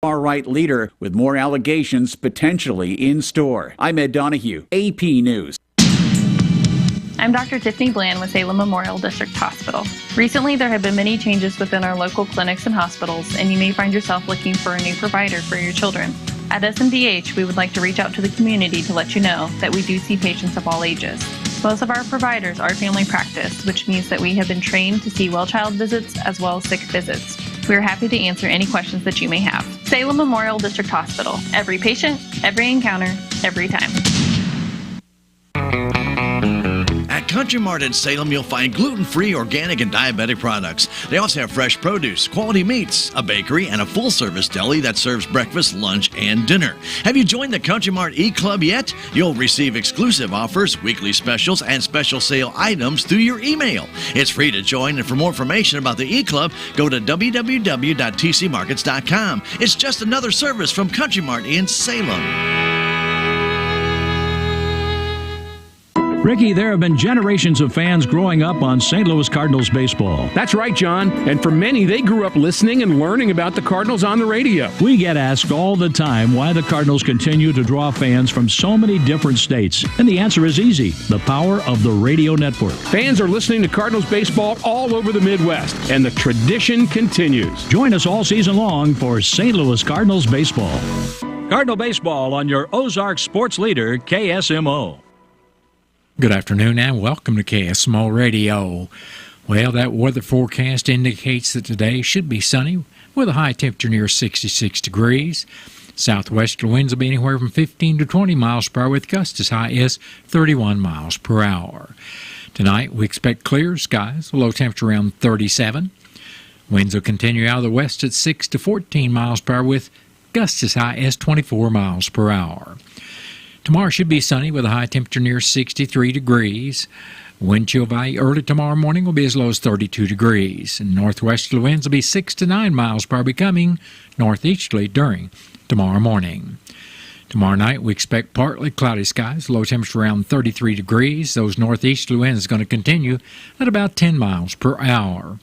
far-right leader with more allegations potentially in store. I'm Ed Donahue, AP News. I'm Dr. Tiffany Bland with Salem Memorial District Hospital. Recently, there have been many changes within our local clinics and hospitals, and you may find yourself looking for a new provider for your children. At SMDH, we would like to reach out to the community to let you know that we do see patients of all ages. Most of our providers are family practice, which means that we have been trained to see well-child visits as well as sick visits. We are happy to answer any questions that you may have. Salem Memorial District Hospital. Every patient, every encounter, every time. At Country Mart in Salem, you'll find gluten-free, organic, and diabetic products. They also have fresh produce, quality meats, a bakery, and a full-service deli that serves breakfast, lunch, and dinner. Have you joined the Country Mart e-Club yet? You'll receive exclusive offers, weekly specials, and special sale items through your email. It's free to join, and for more information about the e-Club, go to www.tcmarkets.com. It's just another service from Country Mart in Salem. Ricky, there have been generations of fans growing up on St. Louis Cardinals baseball. That's right, John. And for many, they grew up listening and learning about the Cardinals on the radio. We get asked all the time why the Cardinals continue to draw fans from so many different states. And the answer is easy: the power of the radio network. Fans are listening to Cardinals baseball all over the Midwest, and the tradition continues. Join us all season long for St. Louis Cardinals baseball. Cardinal baseball on your Ozark sports leader, KSMO. Good afternoon and welcome to KSMO Radio. Well, that weather forecast indicates that today should be sunny with a high temperature near 66 degrees. Southwesterly winds will be anywhere from 15 to 20 miles per hour with gusts as high as 31 miles per hour. Tonight we expect clear skies, low temperature around 37. Winds will continue out of the west at 6 to 14 miles per hour with gusts as high as 24 miles per hour. Tomorrow should be sunny with a high temperature near 63 degrees. Wind chill value early tomorrow morning will be as low as 32 degrees. And northwesterly winds will be 6 to 9 miles per hour, becoming northeasterly during tomorrow morning. Tomorrow night we expect partly cloudy skies, low temperature around 33 degrees. Those northeasterly winds are going to continue at about 10 miles per hour.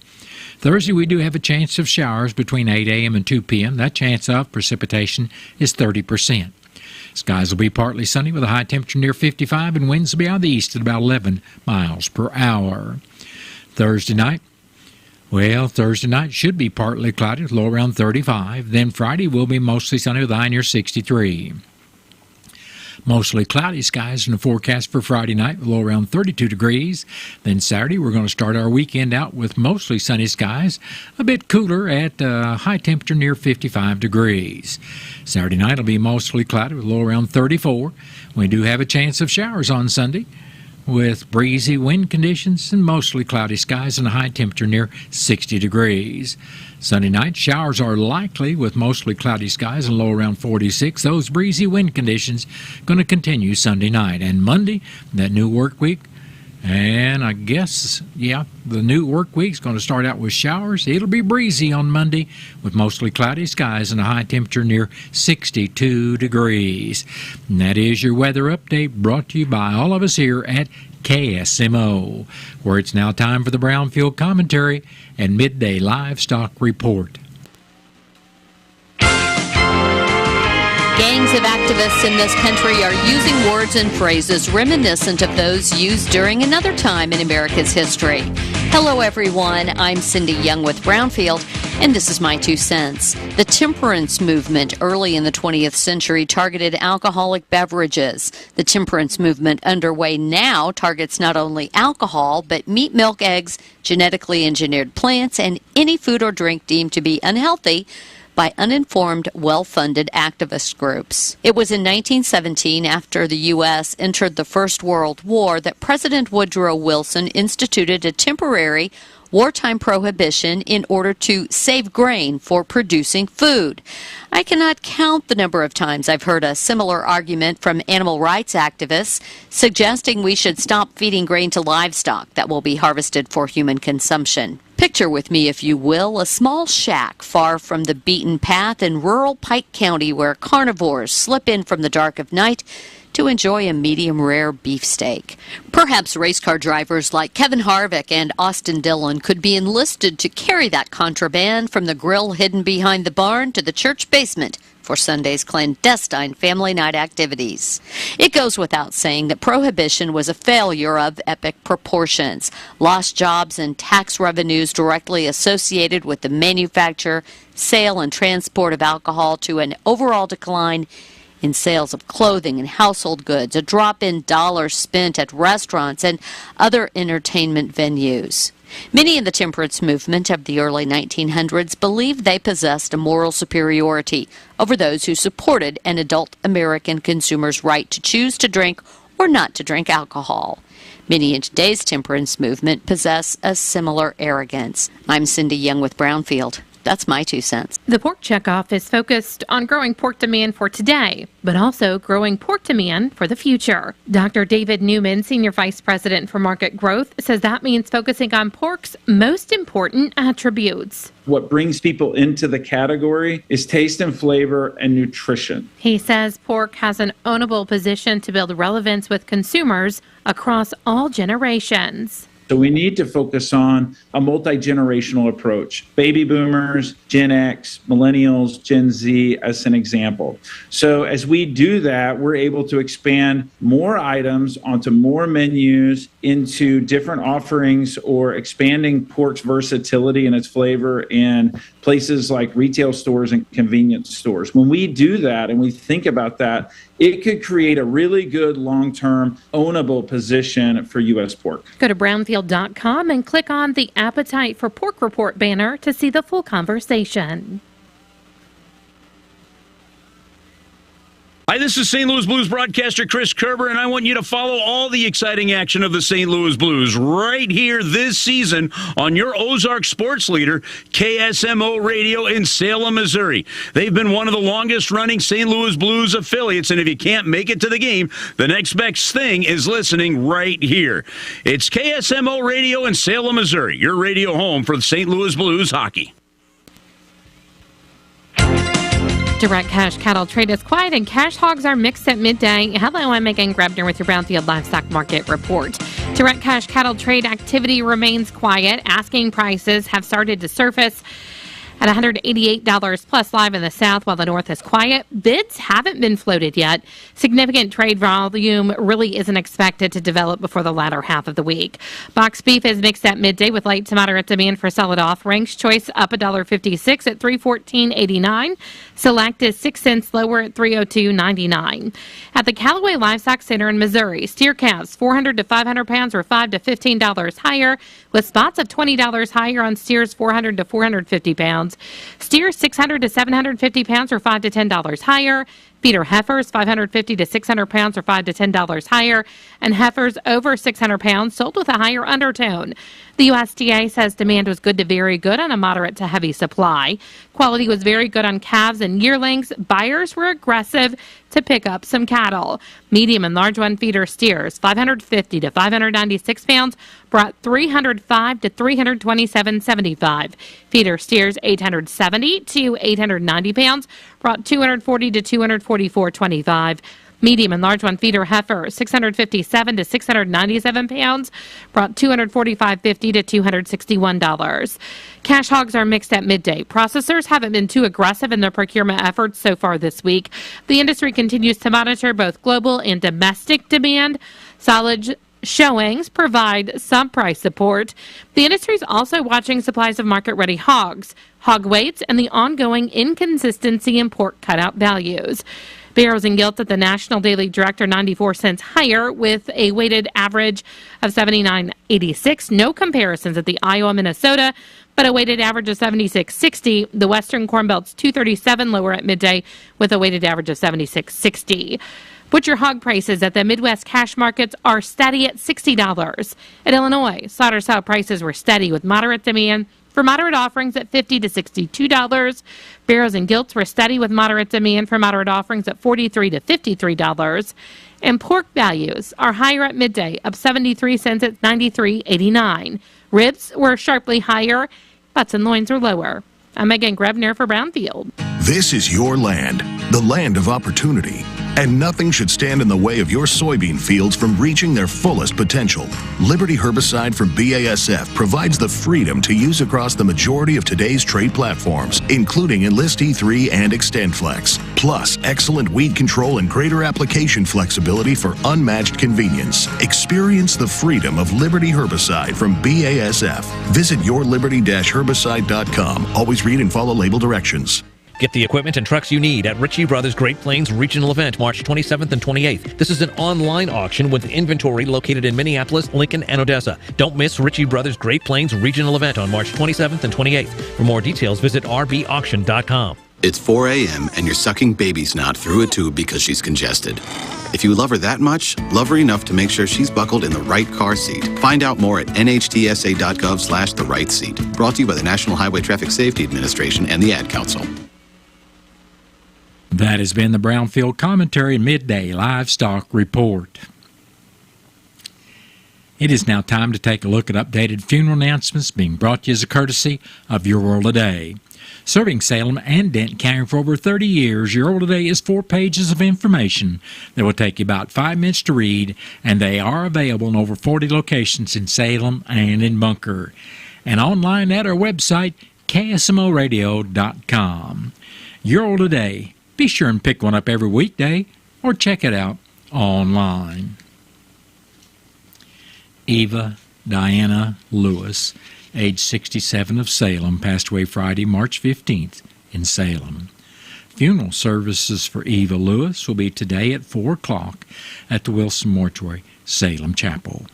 Thursday we do have a chance of showers between 8 a.m. and 2 p.m. That chance of precipitation is 30%. Skies will be partly sunny with a high temperature near 55 and winds will be out of the east at about 11 miles per hour. Thursday night should be partly cloudy with low around 35. Then Friday will be mostly sunny with a high near 63. Mostly cloudy skies in the forecast for Friday night with low around 32 degrees. Then Saturday we're going to start our weekend out with mostly sunny skies, a bit cooler at high temperature near 55 degrees. Saturday night will be mostly cloudy with low around 34. We do have a chance of showers on Sunday with breezy wind conditions and mostly cloudy skies and a high temperature near 60 degrees. Sunday night, showers are likely with mostly cloudy skies and low around 46. Those breezy wind conditions going to continue Sunday night. And Monday, that new work week, and I guess, the new work week's going to start out with showers. It'll be breezy on Monday with mostly cloudy skies and a high temperature near 62 degrees. And that is your weather update brought to you by all of us here at KSMO, where it's now time for the Brownfield Commentary and Midday Livestock Report. Gangs of activists in this country are using words and phrases reminiscent of those used during another time in America's history. Hello, everyone. I'm Cindy Young with Brownfield, and this is my 2 cents. The temperance movement early in the 20th century targeted alcoholic beverages. The temperance movement underway now targets not only alcohol, but meat, milk, eggs, genetically engineered plants, and any food or drink deemed to be unhealthy by uninformed, well-funded activist groups. It was in 1917, after the U.S. entered the First World War, that President Woodrow Wilson instituted a temporary wartime prohibition in order to save grain for producing food. I cannot count the number of times I've heard a similar argument from animal rights activists suggesting we should stop feeding grain to livestock that will be harvested for human consumption. Picture with me, if you will, a small shack far from the beaten path in rural Pike County where carnivores slip in from the dark of night to enjoy a medium rare beefsteak. Perhaps race car drivers like Kevin Harvick and Austin Dillon could be enlisted to carry that contraband from the grill hidden behind the barn to the church basement for Sunday's clandestine family night activities. It goes without saying that prohibition was a failure of epic proportions. Lost jobs and tax revenues directly associated with the manufacture, sale, and transport of alcohol to an overall decline in sales of clothing and household goods, a drop in dollars spent at restaurants and other entertainment venues. Many in the temperance movement of the early 1900s believed they possessed a moral superiority over those who supported an adult American consumer's right to choose to drink or not to drink alcohol. Many in today's temperance movement possess a similar arrogance. I'm Cindy Young with Brownfield. That's my 2 cents. The Pork Checkoff is focused on growing pork demand for today, but also growing pork demand for the future. Dr. David Newman, Senior Vice President for Market Growth, says that means focusing on pork's most important attributes. What brings people into the category is taste and flavor and nutrition. He says pork has an ownable position to build relevance with consumers across all generations. So we need to focus on a multi-generational approach. Baby boomers, Gen X, millennials, Gen Z as an example. So as we do that, we're able to expand more items onto more menus into different offerings or expanding pork's versatility and its flavor in places like retail stores and convenience stores. When we do that and we think about that, it could create a really good long-term ownable position for U.S. pork. Go to brownfield.com and click on the Appetite for Pork Report banner to see the full conversation. Hi, this is St. Louis Blues broadcaster Chris Kerber, and I want you to follow all the exciting action of the St. Louis Blues right here this season on your Ozark sports leader, KSMO Radio in Salem, Missouri. They've been one of the longest-running St. Louis Blues affiliates, and if you can't make it to the game, the next best thing is listening right here. It's KSMO Radio in Salem, Missouri, your radio home for the St. Louis Blues hockey. Direct cash cattle trade is quiet and cash hogs are mixed at midday. Hello, I'm Megan Grebner with your Brownfield Livestock Market Report. Direct cash cattle trade activity remains quiet. Asking prices have started to surface at $188 plus live in the south, while the north is quiet. Bids haven't been floated yet. Significant trade volume really isn't expected to develop before the latter half of the week. Box beef is mixed at midday with light to moderate demand for solid offerings. Choice up $1.56 at $314.89. Select is 6 cents lower at $302.99. At the Callaway Livestock Center in Missouri, steer calves 400 to 500 pounds or $5 to $15 higher, with spots of $20 higher on steers 400 to 450 pounds. Steers 600 to 750 pounds or $5 to $10 higher. Feeder heifers 550 to 600 pounds or $5 to $10 higher, and heifers over 600 pounds sold with a higher undertone. The USDA says demand was good to very good on a moderate to heavy supply. Quality was very good on calves and yearlings. Buyers were aggressive to pick up some cattle. Medium and large one feeder steers 550 to 596 pounds brought 305 to 327.75. Feeder steers 870 to 890 pounds brought 240 to 244.25. Medium and large one feeder heifer 657 to 697 pounds brought $245.50 to $261. Cash hogs are mixed at midday. Processors haven't been too aggressive in their procurement efforts so far this week. The industry continues to monitor both global and domestic demand. Solid showings provide some price support. The industry is also watching supplies of market-ready hogs, hog weights, and the ongoing inconsistency in pork cutout values. Barrows and Gilt at the National Daily Director 94 cents higher with a weighted average of 79.86. No comparisons at the Iowa, Minnesota, but a weighted average of 76.60. The Western Corn Belt's 237 lower at midday with a weighted average of 76.60. Butcher hog prices at the Midwest cash markets are steady at $60. At Illinois, slaughter sow prices were steady with moderate demand for moderate offerings at $50 to $62. Barrows and Gilts were steady with moderate demand for moderate offerings at $43 to $53. And pork values are higher at midday, up 73 cents at $93.89. Ribs were sharply higher. Butts and loins are lower. I'm Megan Grebner for Brownfield. This is your land, the land of opportunity. And nothing should stand in the way of your soybean fields from reaching their fullest potential. Liberty herbicide from BASF provides the freedom to use across the majority of today's trait platforms, including Enlist E3 and XtendFlex. Plus, excellent weed control and greater application flexibility for unmatched convenience. Experience the freedom of Liberty herbicide from BASF. Visit yourliberty-herbicide.com. Always read and follow label directions. Get the equipment and trucks you need at Ritchie Brothers Great Plains Regional Event, March 27th and 28th. This is an online auction with inventory located in Minneapolis, Lincoln, and Odessa. Don't miss Ritchie Brothers Great Plains Regional Event on March 27th and 28th. For more details, visit rbauction.com. It's 4 a.m. and you're sucking baby snot through a tube because she's congested. If you love her that much, love her enough to make sure she's buckled in the right car seat. Find out more at nhtsa.gov/the right seat. Brought to you by the National Highway Traffic Safety Administration and the Ad Council. That has been the Brownfield Commentary Midday Livestock Report. It is now time to take a look at updated funeral announcements being brought to you as a courtesy of Your World Today. Serving Salem and Denton County for over 30 years, Your World Today is 4 pages of information that will take you about 5 minutes to read, and they are available in over 40 locations in Salem and in Bunker, and online at our website, KSMOradio.com. Your World Today. Be sure and pick one up every weekday or check it out online. Eva Diana Lewis, age 67, of Salem, passed away Friday, March 15th in Salem. Funeral services for Eva Lewis will be today at 4 o'clock at the Wilson Mortuary, Salem Chapel.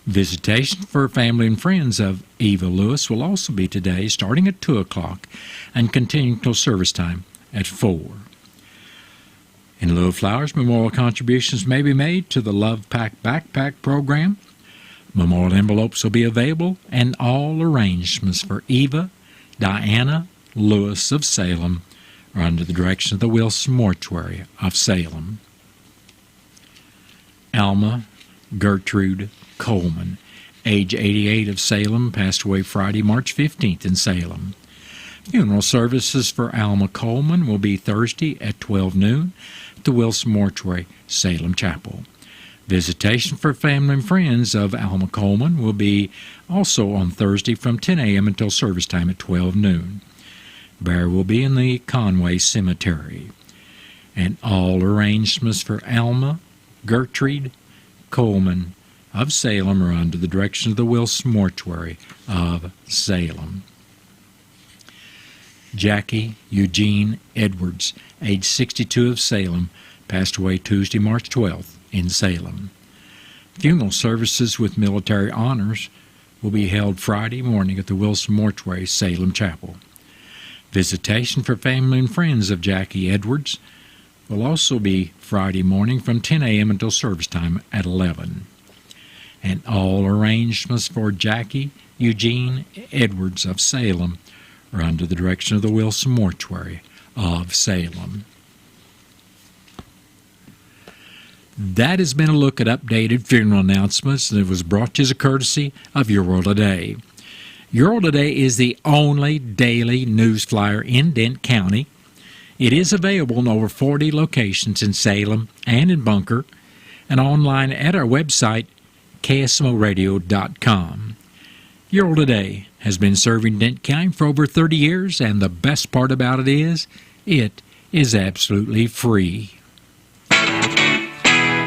Visitation for family and friends of Eva Lewis will also be today, starting at 2 o'clock and continuing till service time at 4. In lieu of flowers, memorial contributions may be made to the Love Pack Backpack program. Memorial envelopes will be available, and all arrangements for Eva Diana Lewis of Salem are under the direction of the Wilson Mortuary of Salem. Alma Gertrude Coleman, age 88, of Salem, passed away Friday, March 15th in Salem. Funeral services for Alma Coleman will be Thursday at 12 noon at the Wilson Mortuary, Salem Chapel. Visitation for family and friends of Alma Coleman will be also on Thursday from 10 a.m. until service time at 12 noon. Burial will be in the Conway Cemetery. And all arrangements for Alma Gertrude Coleman of Salem are under the direction of the Wilson Mortuary of Salem. Jackie Eugene Edwards, age 62, of Salem, passed away Tuesday, March 12th in Salem. Funeral services with military honors will be held Friday morning at the Wilson Mortuary, Salem Chapel. Visitation for family and friends of Jackie Edwards will also be Friday morning from 10 a.m. until service time at 11. And all arrangements for Jackie Eugene Edwards of Salem are under the direction of the Wilson Mortuary of Salem. That has been a look at updated funeral announcements that was brought to you as a courtesy of Your World Today. Your World Today is the only daily news flyer in Denton County. It is available in over 40 locations in Salem and in Bunker, and online at our website, KSMOradio.com. Your World Today has been serving Denton County for over 30 years, and the best part about it is absolutely free.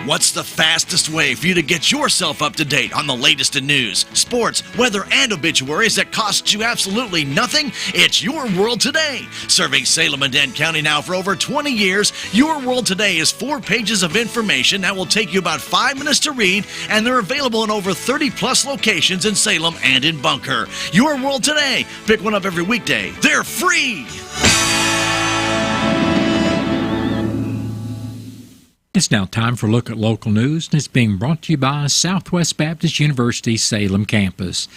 What's the fastest way for you to get yourself up to date on the latest in news, sports, weather, and obituaries that costs you absolutely nothing? It's Your World Today. Serving Salem and Denton County now for over 20 years, Your World Today is 4 pages of information that will take you about 5 minutes to read, and they're available in over 30-plus locations in Salem and in Bunker. Your World Today. Pick one up every weekday. They're free. It's now time for a look at local news, and it's being brought to you by Southwest Baptist University Salem Campus.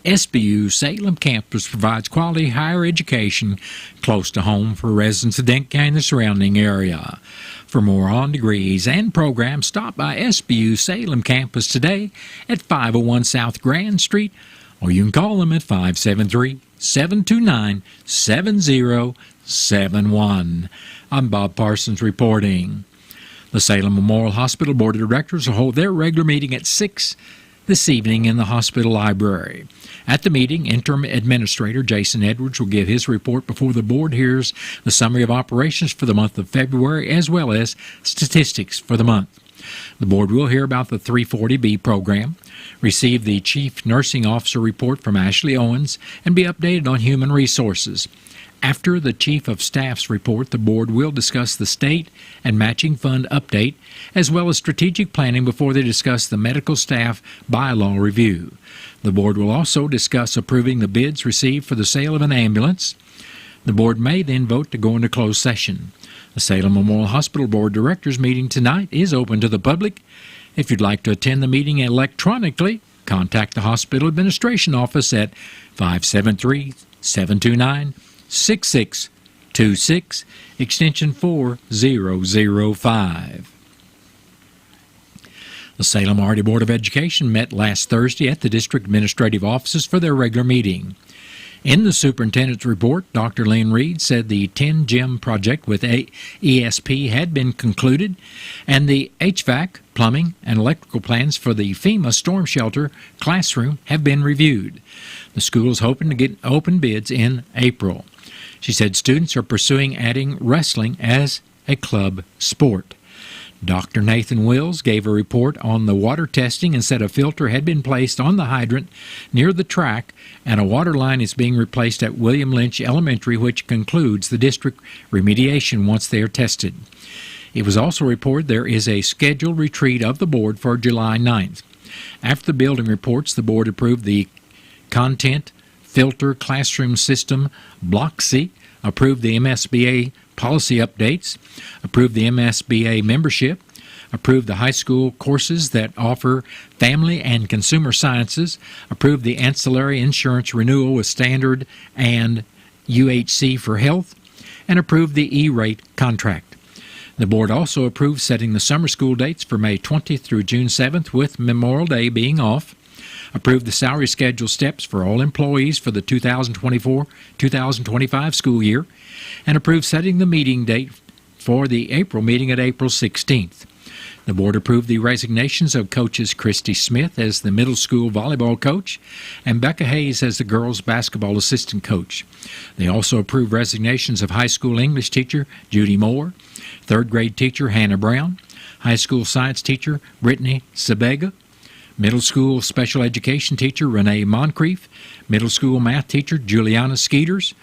SBU Salem Campus provides quality higher education close to home for residents of Denton County and the surrounding area. For more on degrees and programs, stop by SBU Salem Campus today at 501 South Grand Street, or you can call them at 573-729-7071. I'm Bob Parsons reporting. The The Salem Memorial Hospital Board of Directors will hold their regular meeting at 6 this evening in the hospital library. At the meeting, Interim Administrator Jason Edwards will give his report before the board hears the summary of operations for the month of February as well as statistics for the month. The board will hear about the 340B program, receive the Chief Nursing Officer report from Ashley Owens, and be updated on human resources. After the Chief of Staff's report, the board will discuss the state and matching fund update, as well as strategic planning before they discuss the medical staff bylaw review. The board will also discuss approving the bids received for the sale of an ambulance. The board may then vote to go into closed session. The Salem Memorial Hospital Board of Directors meeting tonight is open to the public. If you'd like to attend the meeting electronically, contact the hospital administration office at 573-729-6626, extension 4005. The Salem Arty Board of Education met last Thursday at the district administrative offices for their regular meeting. In the superintendent's report, Dr. Lynn Reed said the 10-gym project with ESP had been concluded, and the HVAC, plumbing, and electrical plans for the FEMA storm shelter classroom have been reviewed. The school is hoping to get open bids in April. She said students are pursuing adding wrestling as a club sport. Dr. Nathan Wills gave a report on the water testing and said a filter had been placed on the hydrant near the track and a water line is being replaced at William Lynch Elementary, which concludes the district remediation once they are tested. It was also reported there is a scheduled retreat of the board for July 9th. After the building reports, the board approved the content filter classroom system Block C, approved the MSBA policy updates, approved the MSBA membership, approved the high school courses that offer family and consumer sciences, approved the ancillary insurance renewal with Standard and UHC for health, and approved the E-rate contract. The board also approved setting the summer school dates for May 20th through June 7th, with Memorial Day being off, approved the salary schedule steps for all employees for the 2024-2025 school year, and approved setting the meeting date for the April meeting at April 16th. The board approved the resignations of coaches Christy Smith as the middle school volleyball coach and Becca Hayes as the girls basketball assistant coach. They also approved resignations of high school English teacher Judy Moore, third grade teacher Hannah Brown, high school science teacher Brittany Sabega, middle school special education teacher Renee Moncrief, middle school math teacher Juliana Skeeters,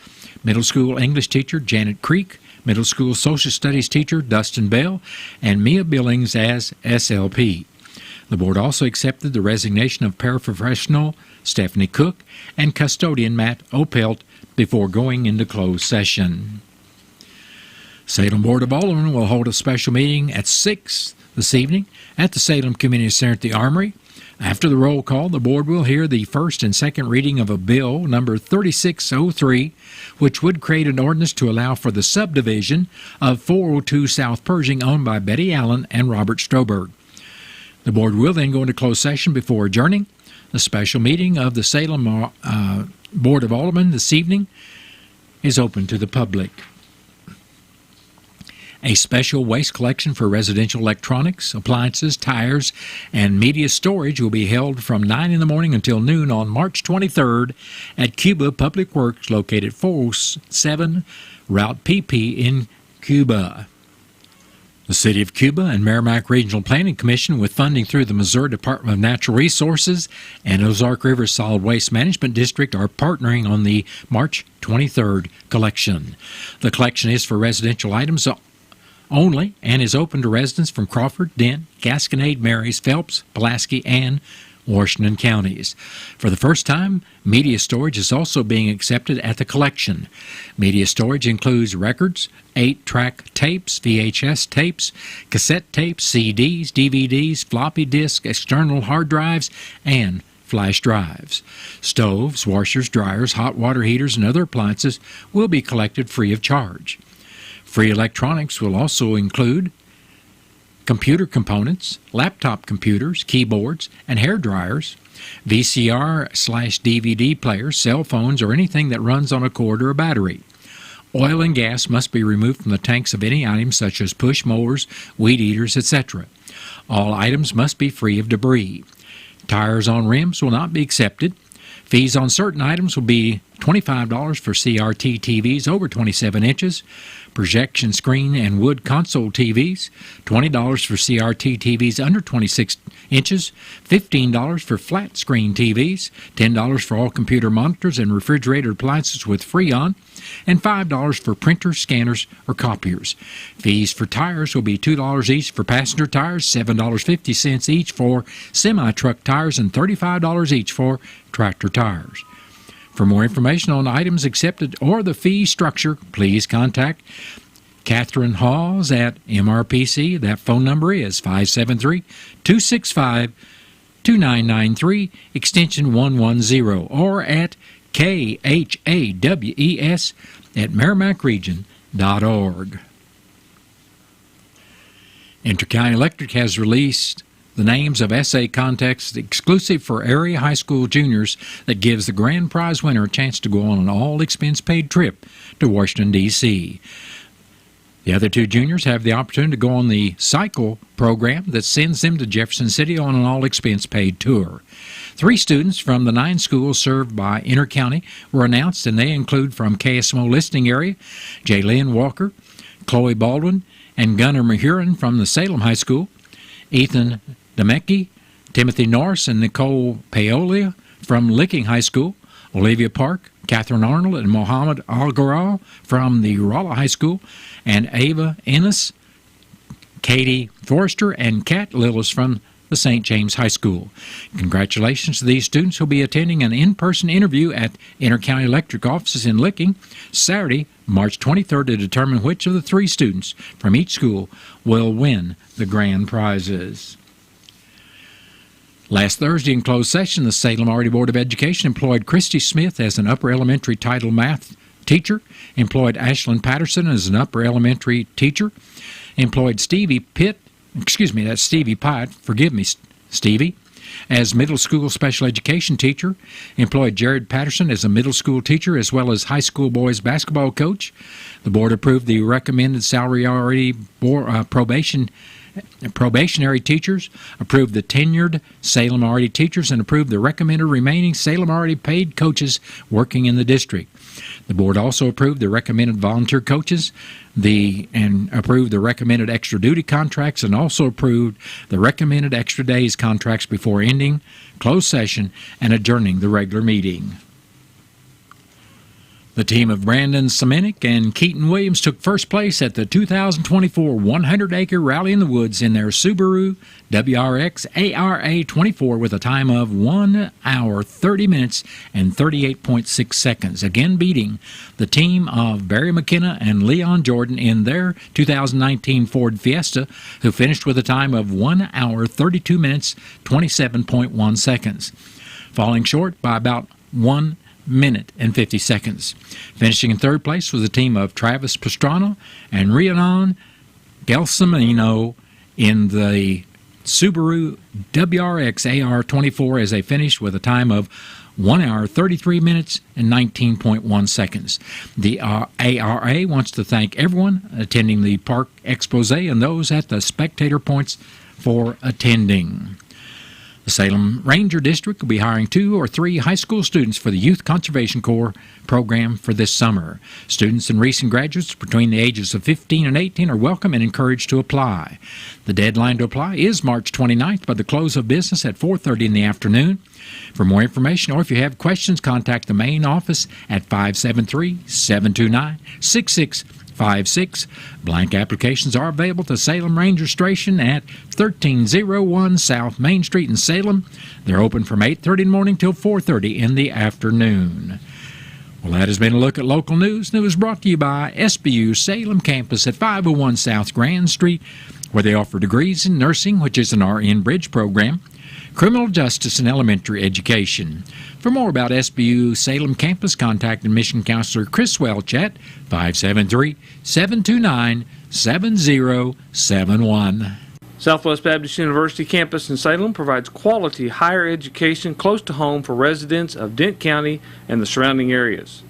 middle school English teacher Janet Creek, middle school social studies teacher Dustin Bell, and Mia Billings as SLP. The board also accepted the resignation of paraprofessional Stephanie Cook and custodian Matt Opelt before going into closed session. Salem Board of Aldermen will hold a special meeting at 6 this evening at the Salem Community Center at the Armory. After the roll call, the board will hear the first and second reading of a bill, number 3603, which would create an ordinance to allow for the subdivision of 402 South Pershing, owned by Betty Allen and Robert Stroberg. The board will then go into closed session before adjourning. The special meeting of the Salem Board of Aldermen this evening is open to the public. A special waste collection for residential electronics, appliances, tires, and media storage will be held from 9 in the morning until noon on March 23rd at Cuba Public Works, located 407 Route PP in Cuba. The City of Cuba and Merrimack Regional Planning Commission, with funding through the Missouri Department of Natural Resources and Ozark River Solid Waste Management District, are partnering on the March 23rd collection. The collection is for residential items only and is open to residents from Crawford, Dent, Gasconade, Marys, Phelps, Pulaski, and Washington counties. For the first time, media storage is also being accepted at the collection. Media storage includes records, 8-track tapes, VHS tapes, cassette tapes, CDs, DVDs, floppy disks, external hard drives, and flash drives. Stoves, washers, dryers, hot water heaters, and other appliances will be collected free of charge. Free electronics will also include computer components, laptop computers, keyboards, and hair dryers, VCR/DVD players, cell phones, or anything that runs on a cord or a battery. Oil and gas must be removed from the tanks of any items such as push mowers, weed eaters, etc. All items must be free of debris. Tires on rims will not be accepted. Fees on certain items will be $25 for CRT TVs over 27 inches, projection screen and wood console TVs, $20 for CRT TVs under 26 inches, $15 for flat screen TVs, $10 for all computer monitors and refrigerator appliances with Freon, and $5 for printers, scanners, or copiers. Fees for tires will be $2 each for passenger tires, $7.50 each for semi-truck tires, and $35 each for tractor tires. For more information on items accepted or the fee structure, please contact Catherine Hawes at MRPC. That phone number is 573-265-2993, extension 110, or at KHAWES at MerrimackRegion.org. Intercounty Electric has released the names of essay contests exclusive for area high school juniors that gives the grand prize winner a chance to go on an all-expense-paid trip to Washington, D.C. The other two juniors have the opportunity to go on the cycle program that sends them to Jefferson City on an all-expense-paid tour. 3 students from the 9 schools served by Intercounty were announced, and they include from KSMO listening area, Jaylynn Walker, Chloe Baldwin, and Gunnar Mahurin from the Salem High School, Ethan Demecki, Timothy Norris, and Nicole Paolia from Licking High School, Olivia Park, Catherine Arnold, and Mohammed Al-Gharal from the Rolla High School, and Ava Ennis, Katie Forrester, and Kat Lillis from the St. James High School. Congratulations to these students who will be attending an in-person interview at Intercounty Electric offices in Licking Saturday, March 23rd, to determine which of the 3 students from each school will win the grand prizes. Last Thursday in closed session, the Salem Already Board of Education employed Christy Smith as an upper elementary title math teacher, employed Ashlyn Patterson as an upper elementary teacher, employed Stevie Pite, forgive me, Stevie, as middle school special education teacher, employed Jared Patterson as a middle school teacher as well as high school boys basketball coach. The board approved the recommended salary already probationary teachers, approved the tenured Salem already teachers, and approved the recommended remaining Salem already paid coaches working in the district. The board also approved the recommended volunteer coaches and approved the recommended extra duty contracts, and also approved the recommended extra days contracts before ending closed session and adjourning the regular meeting. The team of Brandon Semenick and Keaton Williams took first place at the 2024 100-acre Rally in the Woods in their Subaru WRX ARA 24 with a time of 1 hour, 30 minutes, and 38.6 seconds, again beating the team of Barry McKenna and Leon Jordan in their 2019 Ford Fiesta, who finished with a time of 1 hour, 32 minutes, 27.1 seconds, falling short by about 1 minute and 50 seconds. Finishing in third place was the team of Travis Pastrana and Rhiannon Gelsomino in the Subaru WRX AR24 as they finished with a time of 1 hour, 33 minutes, and 19.1 seconds. The ARA wants to thank everyone attending the park expose and those at the spectator points for attending. The Salem Ranger District will be hiring 2 or 3 high school students for the Youth Conservation Corps program for this summer. Students and recent graduates between the ages of 15 and 18 are welcome and encouraged to apply. The deadline to apply is March 29th by the close of business at 4:30 in the afternoon. For more information or if you have questions, contact the main office at 573-729-6656. Blank applications are available to Salem Ranger Station at 1301 South Main Street in Salem. They're open from 8:30 in the morning till 4:30 in the afternoon. Well, that has been a look at local news. News brought to you by SBU Salem Campus at 501 South Grand Street, where they offer degrees in nursing, which is an RN Bridge program, criminal justice, and elementary education. For more about SBU Salem Campus, contact admission counselor Chris Welch at 573-729-7071. Southwest Baptist University campus in Salem provides quality higher education close to home for residents of Dent County and the surrounding areas.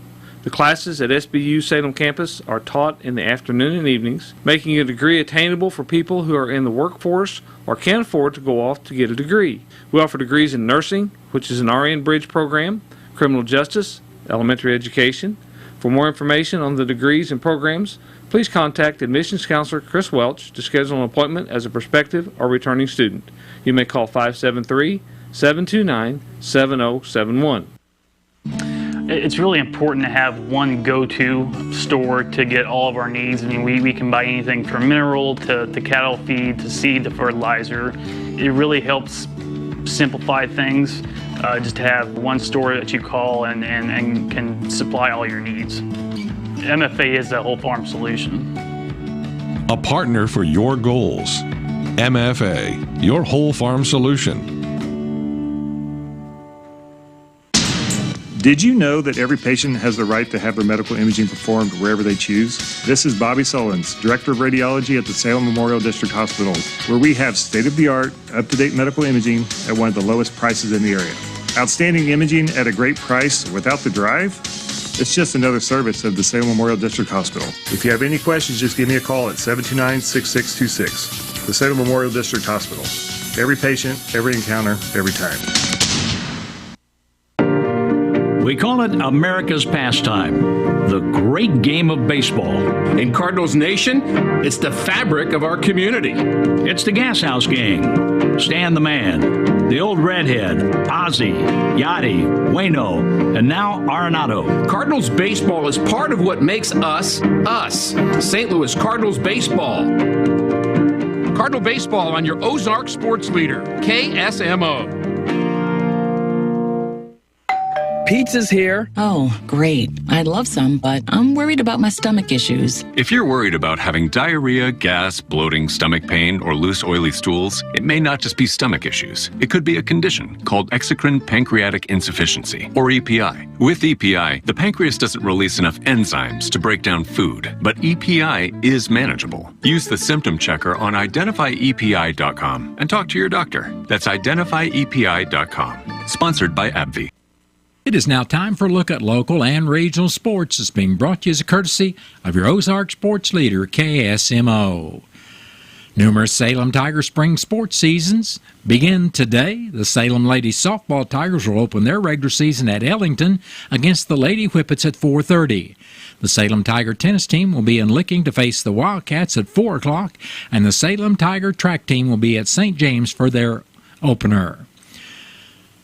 The classes at SBU Salem campus are taught in the afternoon and evenings, making a degree attainable for people who are in the workforce or can't afford to go off to get a degree. We offer degrees in nursing, which is an RN Bridge program, criminal justice, elementary education. For more information on the degrees and programs, please contact admissions counselor Chris Welch to schedule an appointment as a prospective or returning student. You may call 573-729-7071. It's really important to have one go-to store to get all of our needs. I mean, we can buy anything from mineral to cattle feed to seed to fertilizer. It really helps simplify things just to have one store that you call and can supply all your needs. MFA is the whole farm solution. A partner for your goals. MFA, your whole farm solution. Did you know that every patient has the right to have their medical imaging performed wherever they choose? This is Bobby Sullins, Director of Radiology at the Salem Memorial District Hospital, where we have state-of-the-art, up-to-date medical imaging at one of the lowest prices in the area. Outstanding imaging at a great price without the drive? It's just another service of the Salem Memorial District Hospital. If you have any questions, just give me a call at 729-6626. The Salem Memorial District Hospital. Every patient, every encounter, every time. We call it America's pastime, the great game of baseball. In Cardinals Nation, it's the fabric of our community. It's the Gas House Gang, Stan the Man, the Old Redhead, Ozzy, Yachty, Wayno, and now Arenado. Cardinals baseball is part of what makes us, us. St. Louis Cardinals baseball. Cardinal baseball on your Ozark sports leader, KSMO. Pizza's here. Oh, great. I'd love some, but I'm worried about my stomach issues. If you're worried about having diarrhea, gas, bloating, stomach pain, or loose, oily stools, it may not just be stomach issues. It could be a condition called exocrine pancreatic insufficiency, or EPI. With EPI, the pancreas doesn't release enough enzymes to break down food, but EPI is manageable. Use the symptom checker on identifyepi.com and talk to your doctor. That's identifyepi.com. Sponsored by AbbVie. It is now time for a look at local and regional sports. It's being brought to you as a courtesy of your Ozark sports leader, KSMO. Numerous Salem Tiger spring sports seasons begin today. The Salem Ladies Softball Tigers will open their regular season at Ellington against the Lady Whippets at 4:30. The Salem Tiger tennis team will be in Licking to face the Wildcats at 4 o'clock, and the Salem Tiger track team will be at St. James for their opener.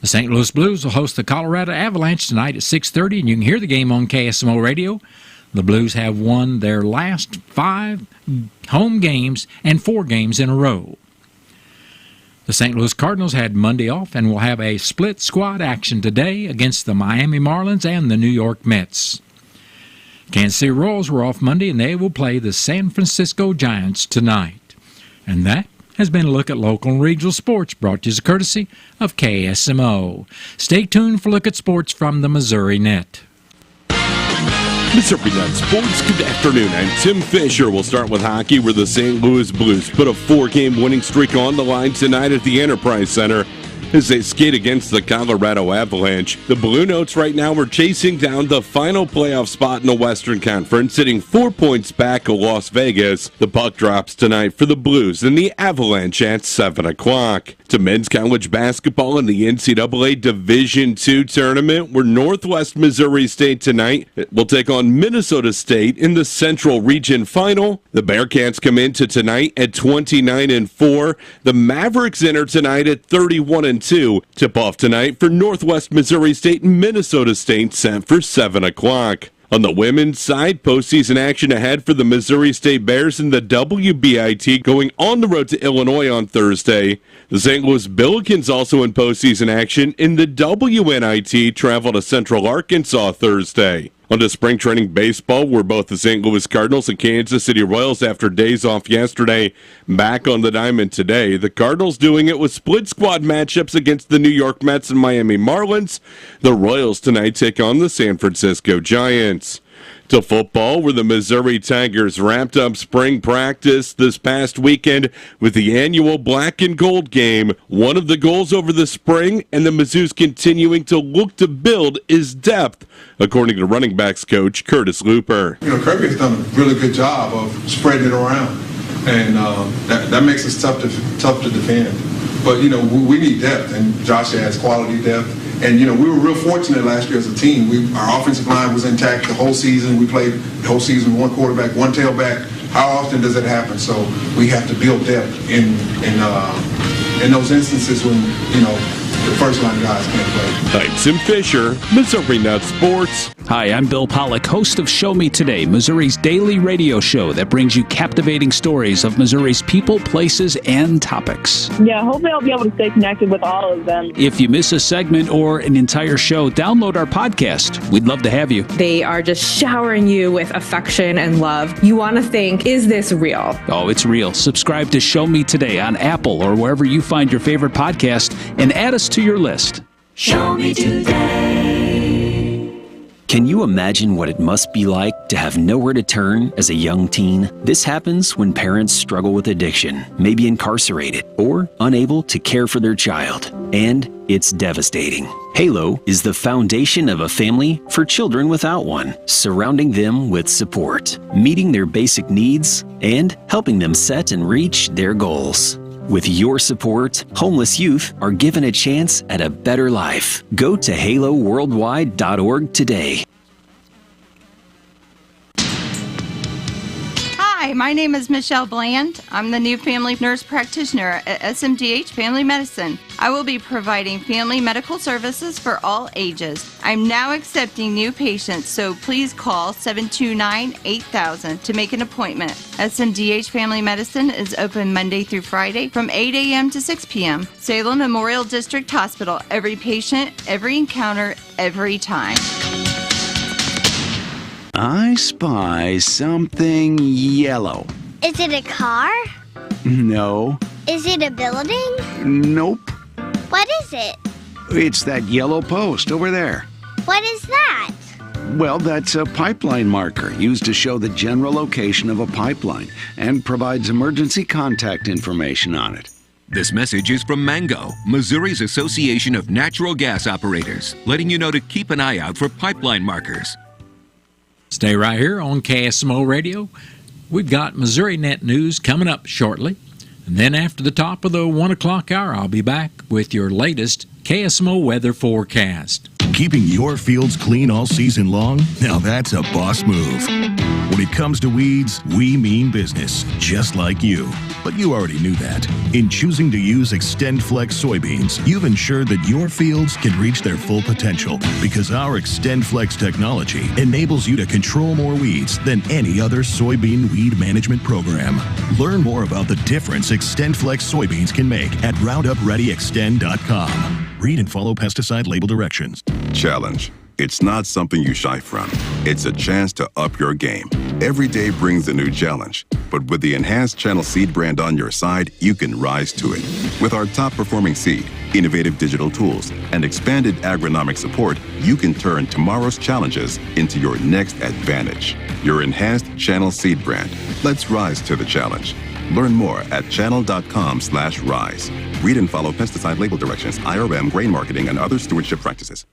The St. Louis Blues will host the Colorado Avalanche tonight at 6:30, and you can hear the game on KSMO Radio. The Blues have won their last 5 home games and 4 games in a row. The St. Louis Cardinals had Monday off and will have a split squad action today against the Miami Marlins and the New York Mets. Kansas City Royals were off Monday, and they will play the San Francisco Giants tonight. And that has been a look at local and regional sports brought to you as a courtesy of KSMO. Stay tuned for a look at sports from the Missouri Net. Missouri Net Sports, good afternoon. I'm Tim Fisher. We'll start with hockey, where the St. Louis Blues put a 4-game winning streak on the line tonight at the Enterprise Center as they skate against the Colorado Avalanche. The Blue Notes right now are chasing down the final playoff spot in the Western Conference, sitting 4 points back of Las Vegas. The puck drops tonight for the Blues and the Avalanche at 7 o'clock. To men's college basketball in the NCAA Division II tournament, where Northwest Missouri State tonight will take on Minnesota State in the Central Region Final. The Bearcats come into tonight at 29-4. The Mavericks enter tonight at 31-2. Tip-off tonight for Northwest Missouri State and Minnesota State set for 7 o'clock. On the women's side, postseason action ahead for the Missouri State Bears in the WBIT, going on the road to Illinois on Thursday. The St. Louis Billikens also in postseason action in the WNIT, travel to Central Arkansas Thursday. On to spring training baseball, where both the St. Louis Cardinals and Kansas City Royals, after days off yesterday, back on the diamond today. The Cardinals doing it with split squad matchups against the New York Mets and Miami Marlins. The Royals tonight take on the San Francisco Giants. To football, where the Missouri Tigers wrapped up spring practice this past weekend with the annual Black and Gold game. One of the goals over the spring, and the Mizzou's continuing to look to build, is depth, according to running backs coach Curtis Looper. Kirby has done a really good job of spreading it around, and that makes us tough to defend. But, we need depth, and Josh has quality depth. And, we were real fortunate last year as a team. Our offensive line was intact the whole season. We played the whole season, one quarterback, one tailback. How often does it happen? So we have to build depth in those instances when, the first line guys can't play. I'm Tim Fisher, Missouri Net Sports. Hi, I'm Bill Pollack, host of Show Me Today, Missouri's daily radio show that brings you captivating stories of Missouri's people, places, and topics. Yeah, hopefully I'll be able to stay connected with all of them. If you miss a segment or an entire show, download our podcast. We'd love to have you. They are just showering you with affection and love. You want to think, is this real? Oh, it's real. Subscribe to Show Me Today on Apple or wherever you find your favorite podcast and add us to your list. Show Me Today. Can you imagine what it must be like to have nowhere to turn as a young teen? This happens when parents struggle with addiction, may be incarcerated, or unable to care for their child. And it's devastating. Halo is the foundation of a family for children without one, surrounding them with support, meeting their basic needs, and helping them set and reach their goals. With your support, homeless youth are given a chance at a better life. Go to haloworldwide.org today. Hi, my name is Michelle Bland. I'm the new family nurse practitioner at SMDH Family Medicine. I will be providing family medical services for all ages. I'm now accepting new patients, so please call 729-8000 to make an appointment. SMDH Family Medicine is open Monday through Friday from 8 a.m. to 6 p.m. Salem Memorial District Hospital. Every patient, every encounter, every time. I spy something yellow. Is it a car? No. Is it a building? Nope. What is it? It's that yellow post over there. What is that? Well, that's a pipeline marker used to show the general location of a pipeline and provides emergency contact information on it. This message is from Mango, Missouri's Association of Natural Gas Operators, letting you know to keep an eye out for pipeline markers. Stay right here on KSMO Radio. We've got Missouri Net News coming up shortly. And then after the top of the 1 o'clock hour, I'll be back with your latest KSMO weather forecast. Keeping your fields clean all season long? Now that's a boss move. When it comes to weeds, we mean business, just like you. But you already knew that. In choosing to use XtendFlex soybeans, you've ensured that your fields can reach their full potential because our XtendFlex technology enables you to control more weeds than any other soybean weed management program. Learn more about the difference XtendFlex soybeans can make at RoundupReadyXtend.com. Read and follow pesticide label directions. Challenge. It's not something you shy from. It's a chance to up your game. Every day brings a new challenge. But with the enhanced Channel Seed brand on your side, you can rise to it. With our top-performing seed, innovative digital tools, and expanded agronomic support, you can turn tomorrow's challenges into your next advantage. Your enhanced Channel Seed brand. Let's rise to the challenge. Learn more at channel.com/rise. Read and follow pesticide label directions, IRM, grain marketing, and other stewardship practices.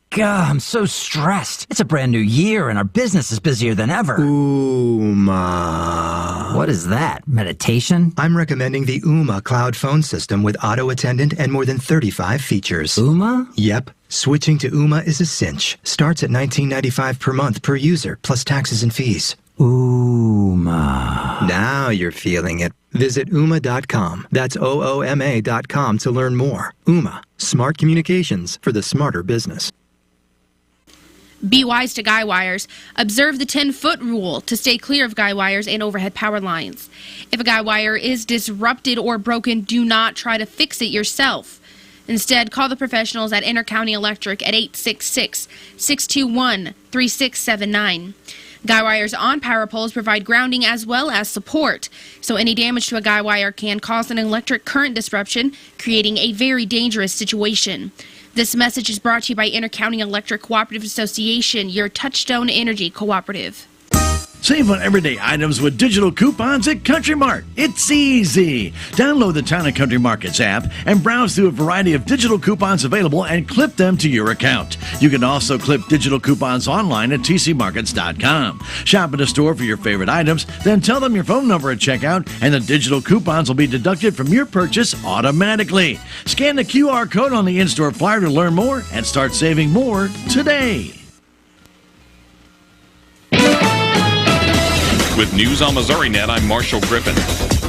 God, I'm so stressed. It's a brand new year and our business is busier than ever. Uma. What is that? Meditation? I'm recommending the Uma cloud phone system with auto attendant and more than 35 features. Uma? Yep. Switching to Uma is a cinch. Starts at $19.95 per month per user, plus taxes and fees. Uma. Now you're feeling it. Visit Uma.com. That's OOMA.com to learn more. Uma. Smart communications for the smarter business. Be wise to guy wires. Observe the 10-foot rule to stay clear of guy wires and overhead power lines. If a guy wire is disrupted or broken, do not try to fix it yourself. Instead, call the professionals at Intercounty Electric at 866-621-3679. Guy wires on power poles provide grounding as well as support, so any damage to a guy wire can cause an electric current disruption, creating a very dangerous situation. This message is brought to you by Intercounty Electric Cooperative Association, your Touchstone Energy Cooperative. Save on everyday items with digital coupons at Country Mart. It's easy. Download the Town & Country Markets app and browse through a variety of digital coupons available and clip them to your account. You can also clip digital coupons online at tcmarkets.com. Shop at a store for your favorite items, then tell them your phone number at checkout, and the digital coupons will be deducted from your purchase automatically. Scan the QR code on the in-store flyer to learn more and start saving more today. With news on MissouriNet, I'm Marshall Griffin.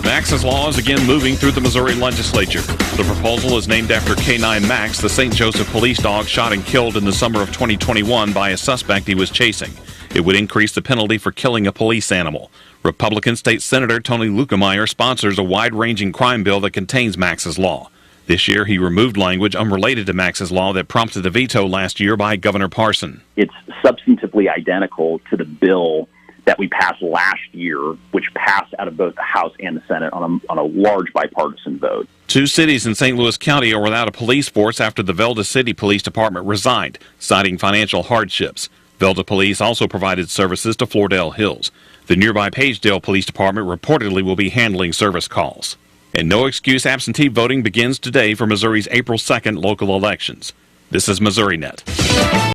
Max's Law is again moving through the Missouri legislature. The proposal is named after K9 Max, the St. Joseph police dog shot and killed in the summer of 2021 by a suspect he was chasing. It would increase the penalty for killing a police animal. Republican State Senator Tony Lukemeyer sponsors a wide-ranging crime bill that contains Max's Law. This year, he removed language unrelated to Max's Law that prompted a veto last year by Governor Parson. It's substantively identical to the bill that we passed last year, which passed out of both the House and the Senate on a large bipartisan vote. 2 cities in St. Louis County are without a police force after the Velda City Police Department resigned, citing financial hardships. Velda Police also provided services to Floridale Hills. The nearby Pagedale Police Department reportedly will be handling service calls. And no excuse absentee voting begins today for Missouri's April 2nd local elections. This is MissouriNet.